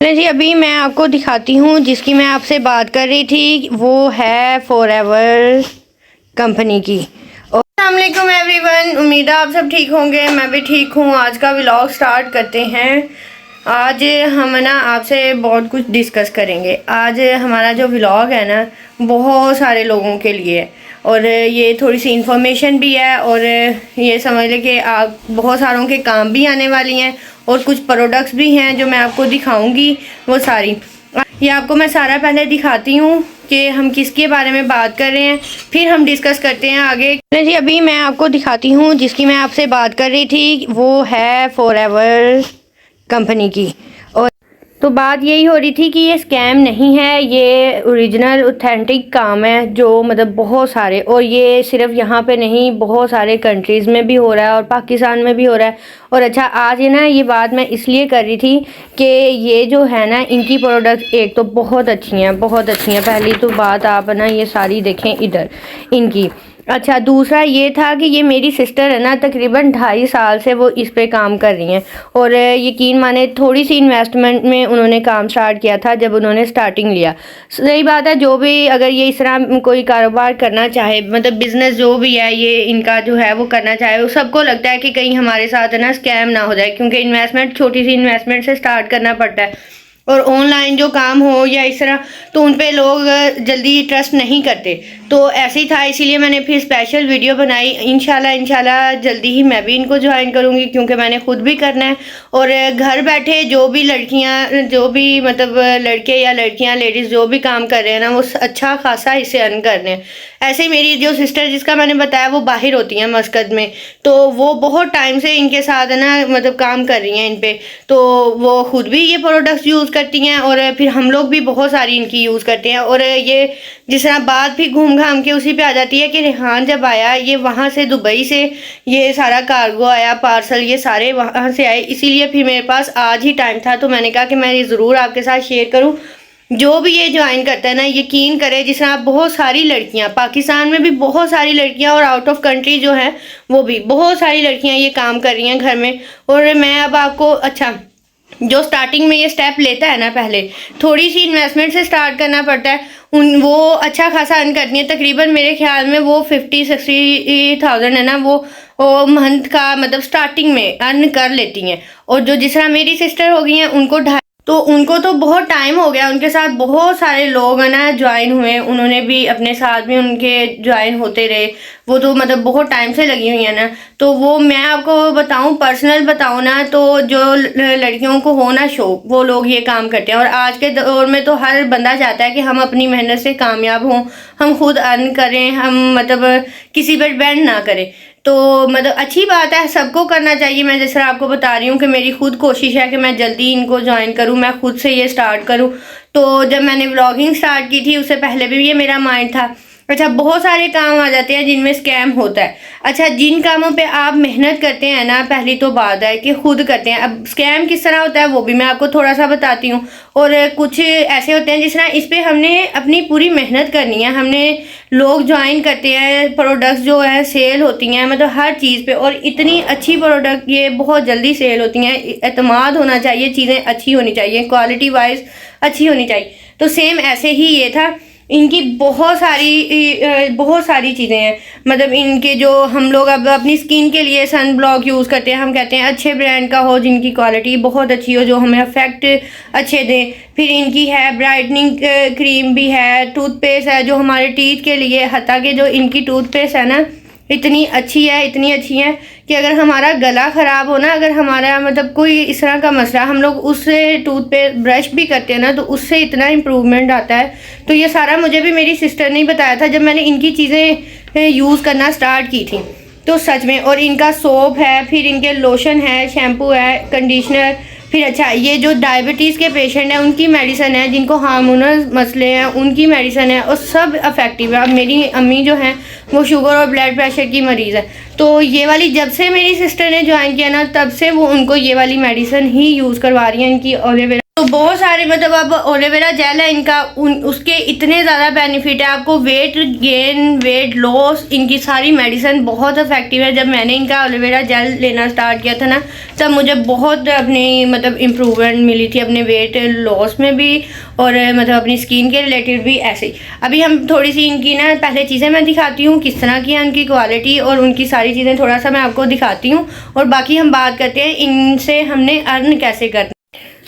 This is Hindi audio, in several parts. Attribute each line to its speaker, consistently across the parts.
Speaker 1: चलें जी, अभी मैं आपको दिखाती हूँ जिसकी मैं आपसे बात कर रही थी, वो है फॉरएवर कंपनी की। अस्सलाम वालेकुम एवरीवन, उम्मीद है आप सब ठीक होंगे। मैं भी ठीक हूँ। आज का व्लॉग स्टार्ट करते हैं। आज हम ना आपसे बहुत कुछ डिस्कस करेंगे। आज हमारा जो व्लॉग है ना, बहुत सारे लोगों के लिए है और ये थोड़ी सी इंफॉर्मेशन भी है और ये समझ लें कि आप बहुत सारों के काम भी आने वाली हैं और कुछ प्रोडक्ट्स भी हैं जो मैं आपको दिखाऊंगी। वो सारी ये आपको मैं सारा पहले दिखाती हूँ कि हम किसके बारे में बात कर रहे हैं, फिर हम डिस्कस करते हैं आगे। जी, अभी मैं आपको दिखाती हूँ जिसकी मैं आपसे बात कर रही थी, वो है फॉरएवर कंपनी की। और तो बात यही हो रही थी कि ये स्कैम नहीं है, ये ओरिजिनल ऑथेंटिक काम है जो मतलब बहुत सारे, और ये सिर्फ यहाँ पे नहीं, बहुत सारे कंट्रीज़ में भी हो रहा है और पाकिस्तान में भी हो रहा है। और अच्छा, आज ये बात मैं इसलिए कर रही थी कि ये जो है ना, इनकी प्रोडक्ट एक तो बहुत अच्छी हैं, बहुत अच्छी हैं। पहली तो बात आप ना ये सारी देखें इधर इनकी। अच्छा, दूसरा ये था कि ये मेरी सिस्टर है ना, तकरीबन 2.5 साल से वो इस पे काम कर रही हैं और यकीन माने थोड़ी सी इन्वेस्टमेंट में उन्होंने काम स्टार्ट किया था जब उन्होंने स्टार्टिंग लिया। सही बात है, जो भी अगर ये इस तरह कोई कारोबार करना चाहे, मतलब बिज़नेस जो भी है ये इनका जो है वो करना चाहे, वो सबको लगता है कि कहीं हमारे साथ है ना स्कैम ना हो जाए, क्योंकि इन्वेस्टमेंट छोटी सी इन्वेस्टमेंट से स्टार्ट करना पड़ता है। और ऑनलाइन जो काम हो या इस तरह, तो उन पे लोग जल्दी ट्रस्ट नहीं करते। तो ऐसे ही था, इसीलिए मैंने फिर स्पेशल वीडियो बनाई। इंशाल्लाह जल्दी ही मैं भी इनको ज्वाइन करूँगी, क्योंकि मैंने खुद भी करना है। और घर बैठे जो भी लड़कियाँ, जो भी मतलब लड़के या लड़कियाँ, लेडीज़ जो भी काम कर रहे हैं ना, वो अच्छा खासा इससे अर्न कर रहे हैं। ऐसे ही मेरी जो सिस्टर जिसका मैंने बताया, वो बाहर होती हैं मस्कत में, तो वो बहुत टाइम से इनके साथ है ना मतलब काम कर रही हैं इन पे। तो वो खुद भी ये प्रोडक्ट्स यूज़ करती हैं और फिर हम लोग भी बहुत सारी इनकी यूज़ करते हैं। और ये जिस तरह बात भी घूम घाम के उसी पे आ जाती है कि रेहान जब आया, ये वहाँ से दुबई से ये सारा कार्गो आया, पार्सल ये सारे वहाँ से आए, इसीलिए फिर मेरे पास आज ही टाइम था, तो मैंने कहा कि मैं ये ज़रूर आपके साथ शेयर करूँ। जो भी ये ज्वाइन करता है ना, यकीन करे, जिस तरह बहुत सारी लड़कियां, पाकिस्तान में भी बहुत सारी लड़कियां और आउट ऑफ कंट्री जो है वो भी बहुत सारी लड़कियां ये काम कर रही हैं घर में। और मैं अब आपको, अच्छा, जो स्टार्टिंग में ये स्टेप लेता है ना, पहले थोड़ी सी इन्वेस्टमेंट से स्टार्ट करना पड़ता है, वो अच्छा खासा अर्न करती है। तकरीबन मेरे ख्याल में वो 50-60,000 है ना, वो मंथ का मतलब स्टार्टिंग में अर्न कर लेती हैं। और जो जिस तरह मेरी सिस्टर हो गई हैं, उनको तो बहुत टाइम हो गया, उनके साथ बहुत सारे लोग है ना ज्वाइन हुए, उन्होंने भी अपने साथ भी उनके ज्वाइन होते रहे। वो तो मतलब बहुत टाइम से लगी हुई है ना। तो वो मैं आपको बताऊं, पर्सनल बताऊं ना, तो जो लड़कियों को हो ना शौक, वो लोग ये काम करते हैं। और आज के दौर में तो हर बंदा चाहता है कि हम अपनी मेहनत से कामयाब हों, हम खुद अर्न करें, हम मतलब किसी पर डिपेंड ना करें। तो मतलब अच्छी बात है, सबको करना चाहिए। मैं जैसे आपको बता रही हूँ कि मेरी खुद कोशिश है कि मैं जल्दी इनको ज्वाइन करूँ, मैं खुद से ये स्टार्ट करूँ। तो जब मैंने व्लॉगिंग स्टार्ट की थी, उससे पहले भी ये मेरा माइंड था। अच्छा, बहुत सारे काम आ जाते हैं जिनमें स्कैम होता है। अच्छा, जिन कामों पे आप मेहनत करते हैं ना, पहली तो बात है कि खुद करते हैं। अब स्कैम किस तरह होता है वो भी मैं आपको थोड़ा सा बताती हूँ। और कुछ ऐसे होते हैं जिस तरह इस पे हमने अपनी पूरी मेहनत करनी है, हमने लोग ज्वाइन करते हैं, प्रोडक्ट्स जो है सेल होती हैं, मतलब हर चीज़ पे। और इतनी अच्छी प्रोडक्ट ये बहुत जल्दी सेल होती हैं। एतमाद होना चाहिए, चीज़ें अच्छी होनी चाहिए, क्वालिटी वाइज अच्छी होनी चाहिए। तो सेम ऐसे ही ये था, इनकी बहुत सारी चीज़ें हैं। मतलब इनके जो हम लोग अब अपनी स्किन के लिए सन ब्लॉक यूज़ करते हैं, हम कहते हैं अच्छे ब्रांड का हो, जिनकी क्वालिटी बहुत अच्छी हो, जो हमें इफेक्ट अच्छे दें। फिर इनकी है ब्राइटनिंग क्रीम भी है, टूथपेस्ट है जो हमारे टीथ के लिए, हत्ता के जो इनकी टूथपेस्ट है ना, इतनी अच्छी है कि अगर हमारा गला ख़राब हो ना, अगर हमारा मतलब कोई इस तरह का मसला, हम लोग उससे टूथ पे ब्रश भी करते हैं ना, तो उससे इतना इम्प्रूवमेंट आता है। तो ये सारा मुझे भी मेरी सिस्टर ने ही बताया था जब मैंने इनकी चीज़ें यूज़ करना स्टार्ट की थी। तो सच में, और इनका सोप है, फिर इनके लोशन है, शैम्पू है, कंडीशनर। फिर अच्छा, ये जो डायबिटीज़ के पेशेंट हैं उनकी मेडिसिन है, जिनको हार्मोनल मसले हैं उनकी मेडिसिन है, और सब इफ़ेक्टिव है। अब मेरी अम्मी जो हैं वो शुगर और ब्लड प्रेशर की मरीज़ है, तो ये वाली जब से मेरी सिस्टर ने ज्वाइन किया ना, तब से वो उनको ये वाली मेडिसिन ही यूज़ करवा रही हैं, इनकी एलोवेरा। तो बहुत सारे मतलब अब एलोवेरा जेल है इनका, उसके इतने ज़्यादा बेनिफिट है आपको, वेट गेन, वेट लॉस, इनकी सारी मेडिसिन बहुत इफेक्टिव है। जब मैंने इनका एलोवेरा जेल लेना स्टार्ट किया था ना, तब मुझे बहुत अपनी मतलब इम्प्रूवमेंट मिली थी अपने वेट लॉस में भी, और मतलब अपनी स्किन के रिलेटेड भी ऐसे ही। अभी हम थोड़ी सी इनकी ना पहले चीज़ें मैं दिखाती हूँ किस तरह की है उनकी क्वालिटी, और उनकी सारी चीज़ें थोड़ा सा मैं आपको दिखाती हूँ, और बाकी हम बात करते हैं इनसे हमने अर्न कैसे करना।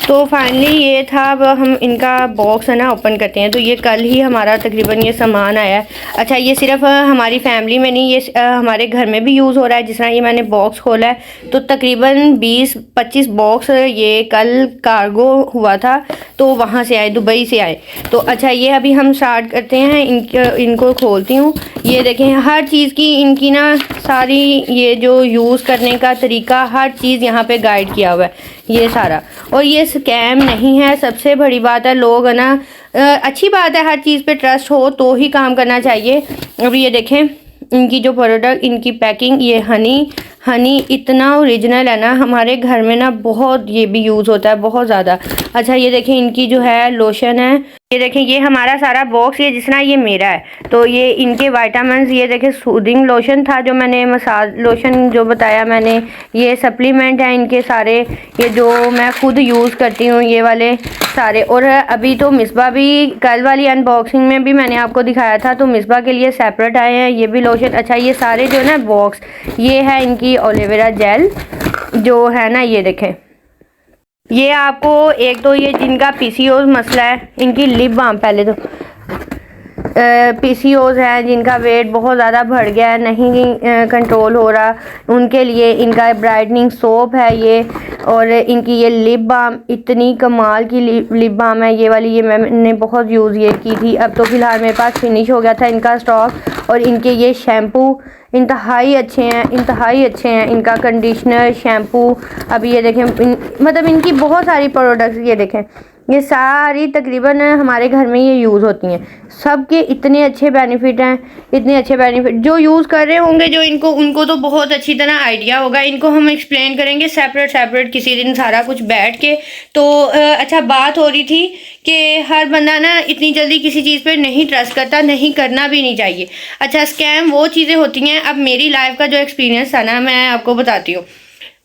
Speaker 1: तो फाइनली ये था, अब हम इनका बॉक्स है ना ओपन करते हैं। तो ये कल ही हमारा तकरीबन ये सामान आया है। अच्छा, ये सिर्फ हमारी फैमिली में नहीं, ये हमारे घर में भी यूज़ हो रहा है। जिस तरह ये मैंने बॉक्स खोला है तो तकरीबन 20-25 बॉक्स ये कल कार्गो हुआ था, तो वहाँ से आए, दुबई से आए। तो अच्छा, ये अभी हम स्टार्ट करते हैं, इनको खोलती हूँ। ये देखें, हर चीज़ की इनकी ना सारी ये जो यूज़ करने का तरीका, हर चीज़ यहाँ पे गाइड किया हुआ है ये सारा। और ये स्कैम नहीं है, सबसे बड़ी बात है। लोग है ना, अच्छी बात है, हर चीज़ पे ट्रस्ट हो तो ही काम करना चाहिए। अब ये देखें इनकी जो प्रोडक्ट, इनकी पैकिंग, ये हनी इतना ओरिजिनल है ना, हमारे घर में ना बहुत ये भी यूज़ होता है, बहुत ज़्यादा। अच्छा, ये देखें इनकी जो है लोशन है, ये देखें ये हमारा सारा बॉक्स, ये जितना ये मेरा है। तो ये इनके विटामिन्स, ये देखें सूदिंग लोशन था जो मैंने, मसाज लोशन जो बताया मैंने, ये सप्लीमेंट है इनके सारे, ये जो मैं खुद यूज़ करती हूँ ये वाले सारे। और अभी तो मिसबा भी, कल वाली अनबॉक्सिंग में भी मैंने आपको दिखाया था, तो मिसबा के लिए सेपरेट आए हैं ये भी लोशन। अच्छा, ये सारे जो है ना बॉक्स, ये है इनकी एलोवेरा जेल जो है ना, ये देखें। ये आपको एक तो ये जिनका पीसीओज मसला है, इनकी लिप बाम, पहले तो पीसीओज है जिनका वेट बहुत ज़्यादा बढ़ गया है, नहीं कंट्रोल हो रहा, उनके लिए इनका ब्राइटनिंग सोप है ये। और इनकी ये लिप बाम, इतनी कमाल की लिप बाम है ये वाली, ये मैंने बहुत यूज़ ये की थी। अब तो फ़िलहाल मेरे पास फिनिश हो गया था इनका स्टॉक। और इनके ये शैम्पू इंतहाई अच्छे हैं, इंतहाई अच्छे हैं। इनका कंडीशनर, शैम्पू, अभी ये देखें मतलब इनकी बहुत सारी प्रोडक्ट्स, ये देखें ये सारी तकरीबन हमारे घर में ये यूज़ होती हैं। सबके इतने अच्छे बेनिफिट हैं, इतने अच्छे बेनिफिट। जो यूज़ कर रहे होंगे, जो उनको तो बहुत अच्छी तरह आइडिया होगा। इनको हम एक्सप्लेन करेंगे सेपरेट किसी दिन सारा कुछ बैठ के। तो अच्छा, बात हो रही थी कि हर बंदा ना इतनी जल्दी किसी चीज़ पर नहीं ट्रस्ट करता, नहीं करना भी नहीं चाहिए। अच्छा, स्कैम वो चीज़ें होती हैं। अब मेरी लाइफ का जो एक्सपीरियंस था ना, मैं आपको बताती हूँ।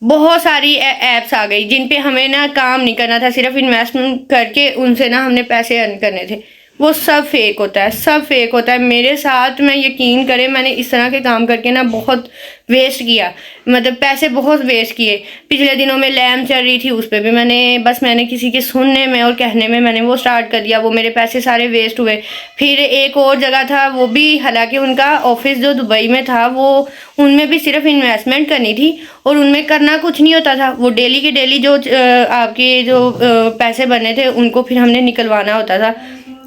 Speaker 1: बहुत सारी ऐप्स आ गई जिन पे हमें ना काम नहीं करना था, सिर्फ इन्वेस्टमेंट करके उनसे ना हमने पैसे अर्न करने थे। वो सब फेक होता है, सब फेक होता है। मेरे साथ में यकीन करें, मैंने इस तरह के काम करके ना बहुत वेस्ट किया, मतलब पैसे बहुत वेस्ट किए। पिछले दिनों में लैम्प चल रही थी, उस पर भी मैंने किसी के सुनने में और कहने में मैंने वो स्टार्ट कर दिया, वो मेरे पैसे सारे वेस्ट हुए। फिर एक और जगह था, वो भी हालांकि उनका ऑफिस जो दुबई में था, वो उनमें भी सिर्फ इन्वेस्टमेंट करनी थी और उनमें करना कुछ नहीं होता था। वो डेली के डेली जो आपके जो पैसे बने थे उनको फिर हमने निकलवाना होता था,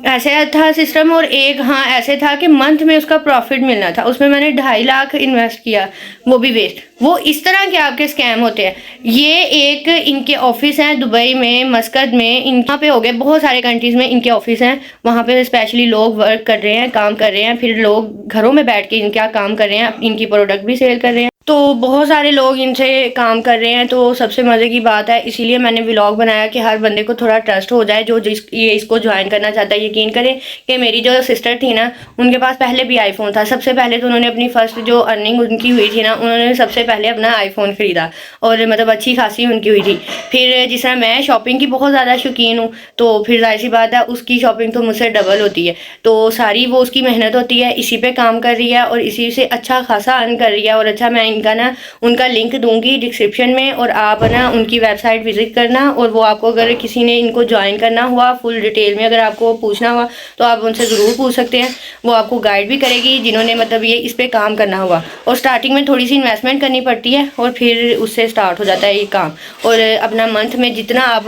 Speaker 1: ऐसे था सिस्टम। और एक हाँ ऐसे था कि मंथ में उसका प्रॉफिट मिलना था, उसमें मैंने 2.5 लाख इन्वेस्ट किया, वो भी वेस्ट। वो इस तरह के आपके स्कैम होते हैं। ये एक इनके ऑफिस हैं दुबई में, मस्कत में, यहाँ पे हो गए, बहुत सारे कंट्रीज़ में इनके ऑफिस हैं। वहाँ पे स्पेशली लोग वर्क कर रहे हैं, काम कर रहे हैं, फिर लोग घरों में बैठ के इनका काम कर रहे हैं, इनकी प्रोडक्ट भी सेल कर रहे हैं। तो बहुत सारे लोग इनसे काम कर रहे हैं। तो सबसे मज़े की बात है, इसीलिए मैंने व्लॉग बनाया कि हर बंदे को थोड़ा ट्रस्ट हो जाए, जो ये इसको ज्वाइन करना चाहता है। यकीन करें कि मेरी जो सिस्टर थी ना, उनके पास पहले भी आईफोन था। सबसे पहले तो उन्होंने अपनी फर्स्ट जो अर्निंग उनकी हुई थी ना, उन्होंने सबसे पहले अपना आईफोन ख़रीदा और मतलब अच्छी खासी उनकी हुई थी। फिर जिस तरह मैं शॉपिंग की बहुत ज़्यादा शौकीन हूँ, तो फिर जाहिर सी बात है उसकी शॉपिंग तो मुझसे डबल होती है। तो सारी वो उसकी मेहनत होती है, इसी पे काम कर रही है और इसी से अच्छा खासा अर्न कर रही है। और अच्छा, मैं इनका ना उनका लिंक दूंगी डिस्क्रिप्शन में, और आप ना उनकी वेबसाइट विजिट करना। और वो आपको अगर किसी ने इनको ज्वाइन करना हुआ फुल डिटेल में, अगर आपको पूछना हुआ तो आप उनसे ज़रूर पूछ सकते हैं। वो आपको गाइड भी करेगी, जिन्होंने मतलब ये इस पे काम करना हुआ। और स्टार्टिंग में थोड़ी सी इन्वेस्टमेंट करनी पड़ती है और फिर उससे स्टार्ट हो जाता है ये काम। और अपना मंथ में जितना आप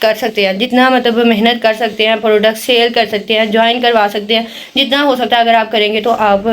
Speaker 1: कर सकते हैं, जितना मतलब मेहनत कर सकते हैं, प्रोडक्ट सेल कर सकते हैं, ज्वाइन करवा सकते हैं, जितना हो सकता है अगर आप करेंगे तो आप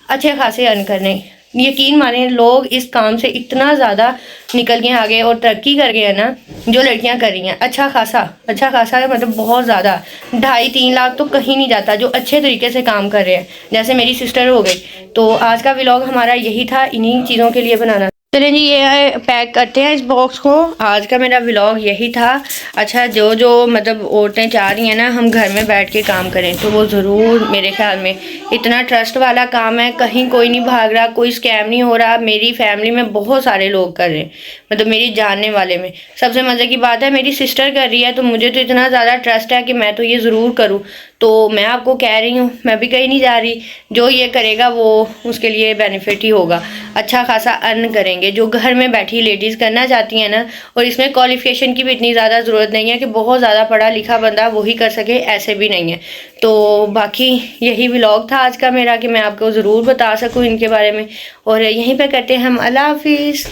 Speaker 1: अच्छे खासे अर्न करने। यकीन माने, लोग इस काम से इतना ज़्यादा निकल के आगे और तरक्की कर गए हैं ना, जो लड़कियां कर रही हैं। अच्छा खासा मतलब बहुत ज़्यादा, 2.5-3 लाख तो कहीं नहीं जाता, जो अच्छे तरीके से काम कर रहे हैं, जैसे मेरी सिस्टर हो गई। तो आज का व्लॉग हमारा यही था, इन्हीं चीज़ों के लिए बनाना। चलें जी, ये पैक करते हैं इस बॉक्स को। आज का मेरा व्लॉग यही था। अच्छा, जो जो मतलब औरतें चाह रही हैं ना हम घर में बैठ के काम करें, तो वो ज़रूर, मेरे ख्याल में इतना ट्रस्ट वाला काम है, कहीं कोई नहीं भाग रहा, कोई स्कैम नहीं हो रहा। मेरी फैमिली में बहुत सारे लोग कर रहे हैं, मतलब मेरी जानने वाले में। सबसे मज़े की बात है मेरी सिस्टर कर रही है, तो मुझे तो इतना ज़्यादा ट्रस्ट है कि मैं तो ये ज़रूर करूँ। तो मैं आपको कह रही हूँ, मैं भी कहीं नहीं जा रही, जो ये करेगा वो उसके लिए बेनिफिट ही होगा, अच्छा खासा अर्न करेंगे। जो घर में बैठी लेडीज़ करना चाहती हैं ना, और इसमें क्वालिफिकेशन की भी इतनी ज़्यादा ज़रूरत नहीं है कि बहुत ज़्यादा पढ़ा लिखा बंदा वही कर सके, ऐसे भी नहीं है। तो बाकी यही व्लॉग था आज का मेरा, कि मैं आपको ज़रूर बता सकूँ इनके बारे में। और यहीं पे करते हैं हम। अल्लाह हाफिज़।